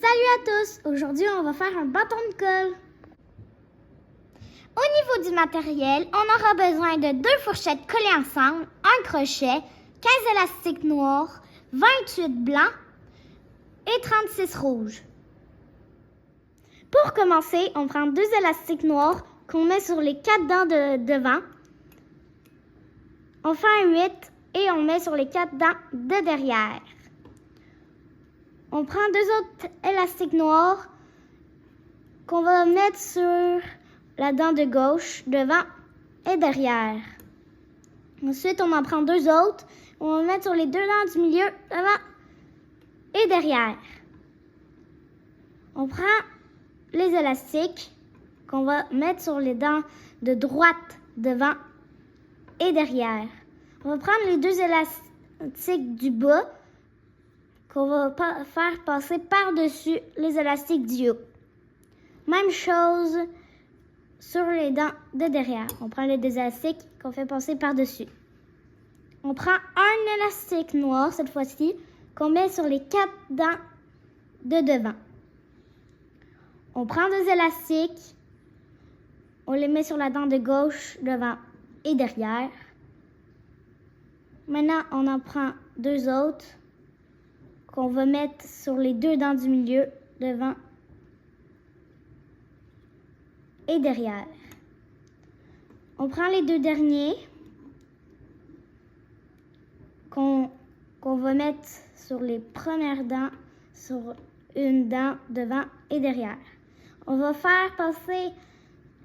Salut à tous! Aujourd'hui, on va faire un bâton de colle. Au niveau du matériel, on aura besoin de 2 fourchettes collées ensemble, un crochet, 15 élastiques noirs, 28 blancs et 36 rouges. Pour commencer, on prend 2 élastiques noirs qu'on met sur les 4 dents de devant. On fait un 8 et on met sur les 4 dents de derrière. On prend 2 autres élastiques noirs qu'on va mettre sur la dent de gauche, devant et derrière. Ensuite, on en prend 2 autres. On va mettre sur les 2 dents du milieu, devant et derrière. On prend les élastiques qu'on va mettre sur les dents de droite, devant et derrière. On va prendre les 2 élastiques du bas qu'on va faire passer par-dessus les élastiques du haut. Même chose sur les dents de derrière. On prend les 2 élastiques qu'on fait passer par-dessus. On prend un élastique noir cette fois-ci qu'on met sur les 4 dents de devant. On prend 2 élastiques, on les met sur la dent de gauche, devant et derrière. Maintenant, on en prend 2 autres qu'on va mettre sur les 2 dents du milieu, devant et derrière. On prend les 2 derniers qu'on va mettre sur les premières dents, sur une dent devant et derrière. On va faire passer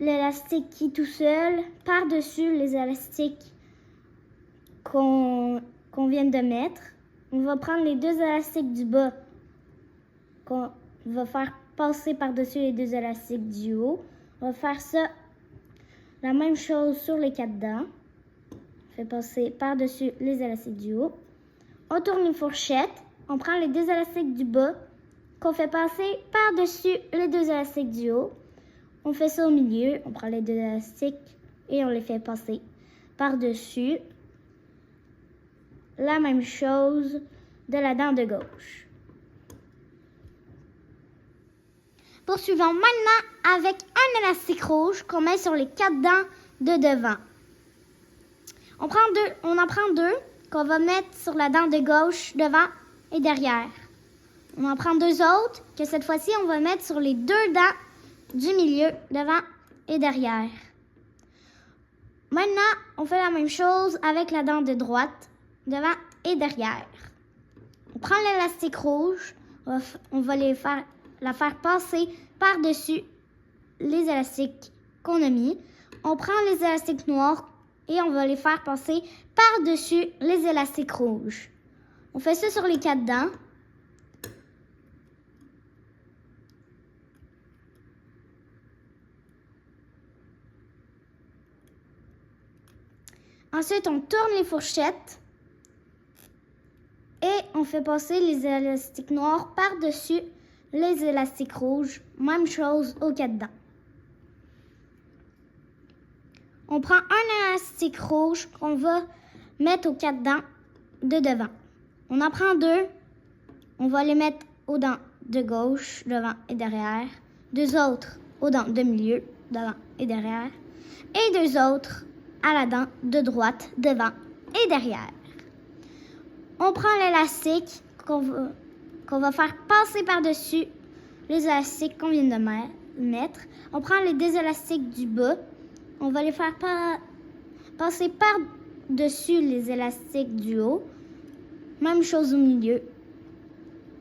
l'élastique qui est tout seul par-dessus les élastiques qu'on vient de mettre. On va prendre les 2 élastiques du bas qu'on va faire passer par-dessus les 2 élastiques du haut. On va faire ça, la même chose sur les 4 dents. On fait passer par-dessus les élastiques du haut. On tourne une fourchette. On prend les 2 élastiques du bas qu'on fait passer par-dessus les 2 élastiques du haut. On fait ça au milieu. On prend les 2 élastiques et on les fait passer par-dessus. La même chose de la dent de gauche. Poursuivons maintenant avec un élastique rouge qu'on met sur les 4 dents de devant. On en prend 2 qu'on va mettre sur la dent de gauche, devant et derrière. On en prend 2 autres que cette fois-ci, on va mettre sur les 2 dents du milieu, devant et derrière. Maintenant, on fait la même chose avec la dent de droite, devant et derrière. On prend l'élastique rouge, on va la faire passer par-dessus les élastiques qu'on a mis. On prend les élastiques noirs et on va les faire passer par-dessus les élastiques rouges. On fait ça sur les 4 dents. Ensuite, on tourne les fourchettes et on fait passer les élastiques noirs par-dessus les élastiques rouges. Même chose aux 4 dents. On prend un élastique rouge qu'on va mettre aux 4 dents de devant. On en prend 2. On va les mettre aux dents de gauche, devant et derrière. 2 autres aux dents de milieu, devant et derrière. Et 2 autres à la dent de droite, devant et derrière. On prend l'élastique qu'on va faire passer par-dessus les élastiques qu'on vient de mettre. On prend les 2 élastiques du bas. On va les faire passer par-dessus les élastiques du haut. Même chose au milieu.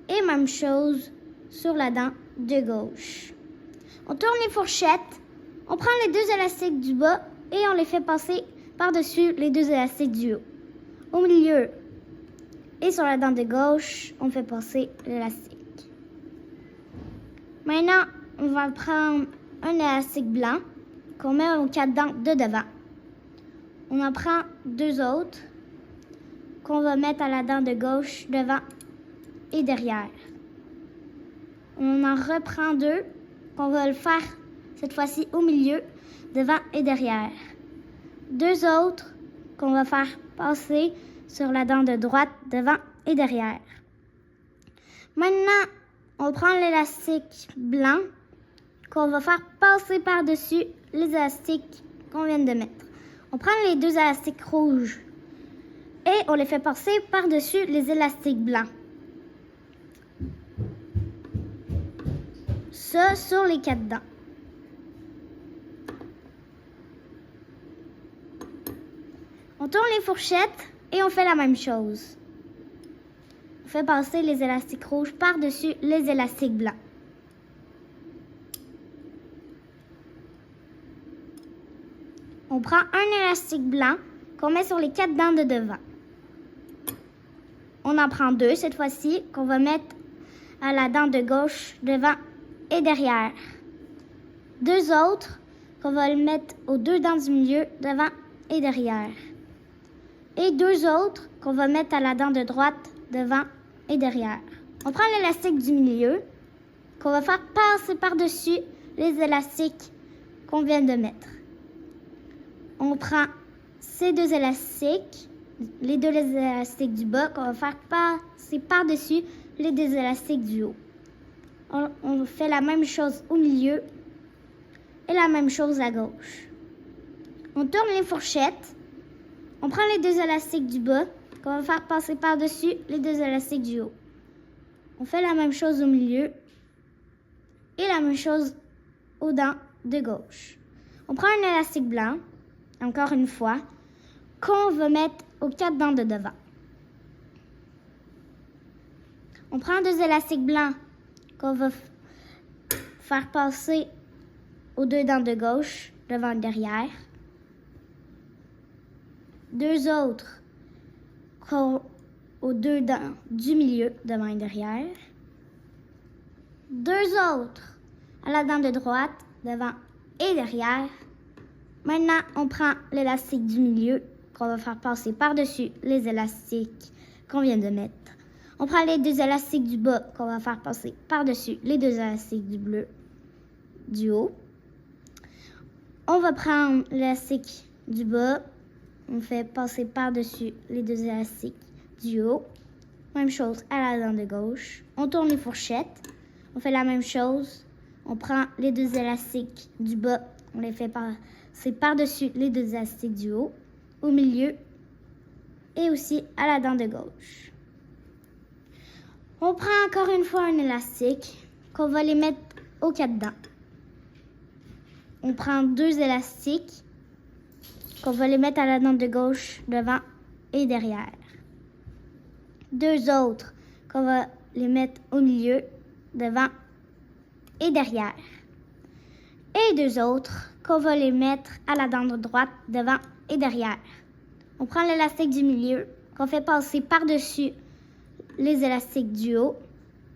Et même chose sur la dent de gauche. On tourne les fourchettes. On prend les 2 élastiques du bas et on les fait passer par-dessus les 2 élastiques du haut. Au milieu et sur la dent de gauche, on fait passer l'élastique. Maintenant, on va prendre un élastique blanc qu'on met aux 4 dents de devant. On en prend 2 autres qu'on va mettre à la dent de gauche, devant et derrière. On en reprend 2 qu'on va le faire cette fois-ci au milieu, devant et derrière. 2 autres qu'on va faire passer sur la dent de droite, devant et derrière. Maintenant, On prend l'élastique blanc qu'on va faire passer par-dessus les élastiques qu'on vient de mettre. On prend les deux élastiques rouges et on les fait passer par-dessus les élastiques blancs. Ça sur les 4 dents. On tourne les fourchettes et on fait la même chose. On fait passer les élastiques rouges par-dessus les élastiques blancs. On prend un élastique blanc qu'on met sur les 4 dents de devant. On en prend 2 cette fois-ci qu'on va mettre à la dent de gauche devant et derrière. 2 autres qu'on va mettre aux 2 dents du milieu devant et derrière. Et 2 autres qu'on va mettre à la dent de droite devant et derrière. On prend l'élastique du milieu qu'on va faire passer par-dessus les élastiques qu'on vient de mettre. On prend ces 2 élastiques, les 2 élastiques du bas qu'on va faire passer par-dessus les 2 élastiques du haut. On fait la même chose au milieu et la même chose à gauche. On tourne les fourchettes. On prend les 2 élastiques du bas qu'on va faire passer par-dessus les 2 élastiques du haut. On fait la même chose au milieu et la même chose aux dents de gauche. On prend un élastique blanc, encore une fois, qu'on va mettre aux 4 dents de devant. On prend 2 élastiques blancs qu'on va faire passer aux 2 dents de gauche, devant et derrière. 2 autres aux 2 dents du milieu, devant et derrière. 2 autres à la dent de droite, devant et derrière. Maintenant, on prend l'élastique du milieu qu'on va faire passer par-dessus les élastiques qu'on vient de mettre. On prend les 2 élastiques du bas qu'on va faire passer par-dessus les 2 élastiques du bleu du haut. On va prendre l'élastique du bas, on fait passer par-dessus les 2 élastiques du haut. Même chose à la dent de gauche. On tourne les fourchettes, on fait la même chose. On prend les 2 élastiques du bas, on les fait passer par-dessus les 2 élastiques du haut, au milieu et aussi à la dent de gauche. On prend encore une fois un élastique qu'on va les mettre aux 4 dents. On prend 2 élastiques qu'on va les mettre à la dent de gauche, devant et derrière. 2 autres qu'on va les mettre au milieu, devant et derrière. Et 2 autres qu'on va les mettre à la dent de droite, devant et derrière. On prend l'élastique du milieu qu'on fait passer par-dessus les élastiques du haut.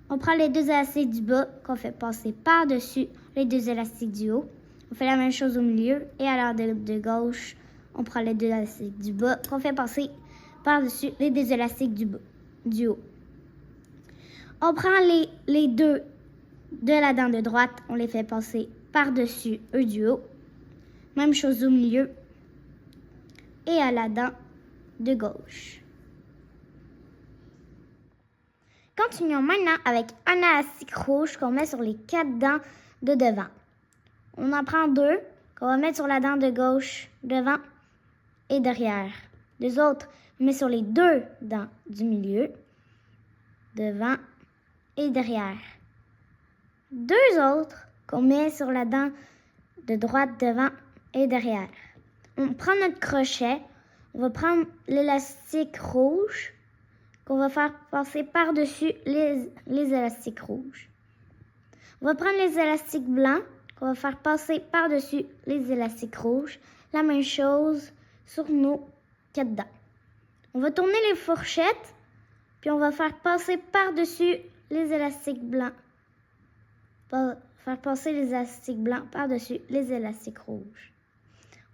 On prend les 2 élastiques du bas qu'on fait passer par-dessus les 2 élastiques du haut. On fait la même chose au milieu et à la dent de gauche, on prend les 2 élastiques du bas qu'on fait passer par-dessus les 2 élastiques du haut. On prend les 2 de la dent de droite, on les fait passer par-dessus eux du haut. Même chose au milieu et à la dent de gauche. Continuons maintenant avec un élastique rouge qu'on met sur les 4 dents de devant. On en prend 2 qu'on va mettre sur la dent de gauche, devant et derrière. 2 autres, on met sur les 2 dents du milieu, devant et derrière. 2 autres qu'on met sur la dent de droite, devant et derrière. On prend notre crochet, on va prendre l'élastique rouge qu'on va faire passer par-dessus les élastiques rouges. On va prendre les élastiques blancs qu'on va faire passer par-dessus les élastiques rouges. La même chose sur nos 4 dents. On va tourner les fourchettes, puis on va faire passer par-dessus les élastiques blancs. Faire passer les élastiques blancs par-dessus les élastiques rouges.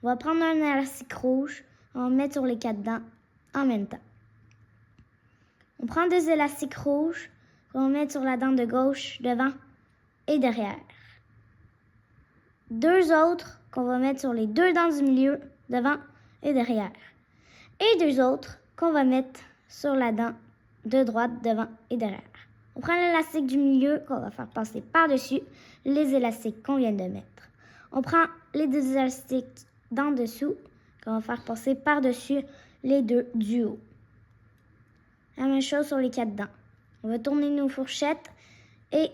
On va prendre un élastique rouge, on va le mettre sur les 4 dents en même temps. On prend 2 élastiques rouges qu'on va mettre sur la dent de gauche, devant et derrière. 2 autres qu'on va mettre sur les 2 dents du milieu, devant et derrière. Et 2 autres qu'on va mettre sur la dent de droite, devant et derrière. On prend l'élastique du milieu qu'on va faire passer par-dessus les élastiques qu'on vient de mettre. On prend les deux élastiques d'en dessous qu'on va faire passer par-dessus les deux du haut. La même chose sur les quatre dents. On va tourner nos fourchettes et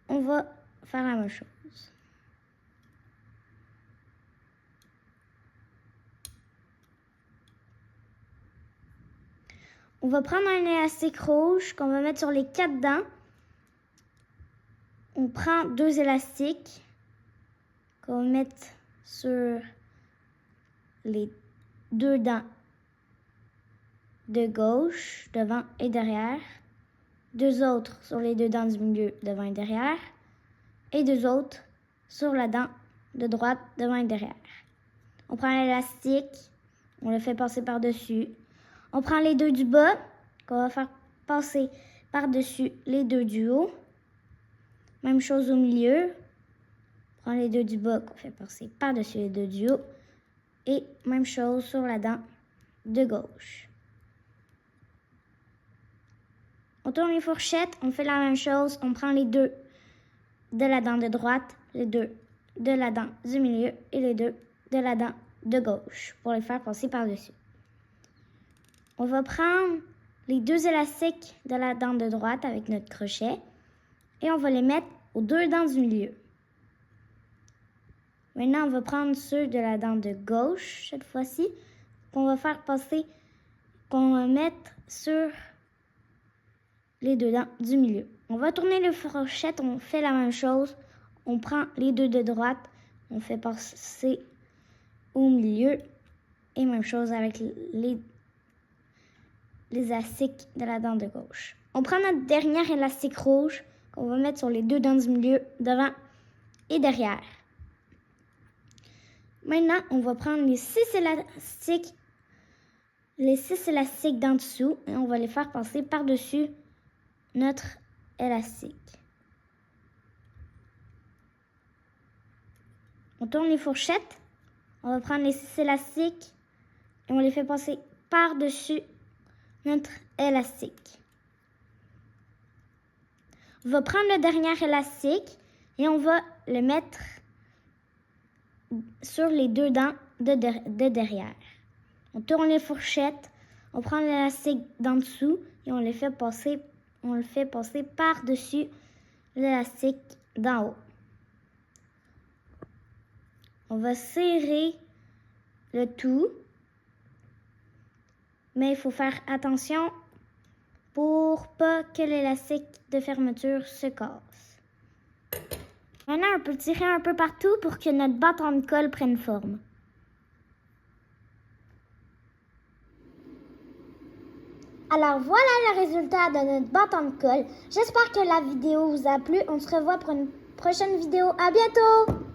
on va faire la même chose. On va prendre un élastique rouge qu'on va mettre sur les quatre dents. On prend deux élastiques qu'on va mettre sur les deux dents de gauche, devant et derrière. Deux autres sur les deux dents du milieu, devant et derrière. Et deux autres sur la dent de droite, devant et derrière. On prend l'élastique, on le fait passer par-dessus. On prend les deux du bas, qu'on va faire passer par-dessus les deux du haut. Même chose au milieu. On prend les deux du bas, qu'on fait passer par-dessus les deux du haut. Et même chose sur la dent de gauche. On tourne les fourchettes, on fait la même chose. On prend les deux de la dent de droite, les deux de la dent du milieu et les deux de la dent de gauche pour les faire passer par-dessus. On va prendre les deux élastiques de la dent de droite avec notre crochet et on va les mettre aux deux dents du milieu. Maintenant, on va prendre ceux de la dent de gauche, cette fois-ci, qu'on va faire passer, qu'on va mettre sur les deux dents du milieu. On va tourner les fourchettes, on fait la même chose. On prend les deux de droite, on fait passer au milieu et même chose avec les élastiques de la dent de gauche. On prend notre dernier élastique rouge qu'on va mettre sur les deux dents du milieu, devant et derrière. Maintenant, on va prendre les six élastiques d'en dessous et on va les faire passer par-dessus notre élastique. On tourne les fourchettes, on va prendre les six élastiques et on les fait passer par-dessus notre élastique. On va prendre le dernier élastique et on va le mettre sur les deux dents de derrière. On tourne les fourchettes, on prend l'élastique d'en dessous et on le fait passer par-dessus l'élastique d'en haut. On va serrer le tout, mais il faut faire attention pour pas que l'élastique de fermeture se casse. Maintenant, on peut tirer un peu partout pour que notre bâton de colle prenne forme. Alors voilà le résultat de notre bâton de colle. J'espère que la vidéo vous a plu. On se revoit pour une prochaine vidéo. À bientôt!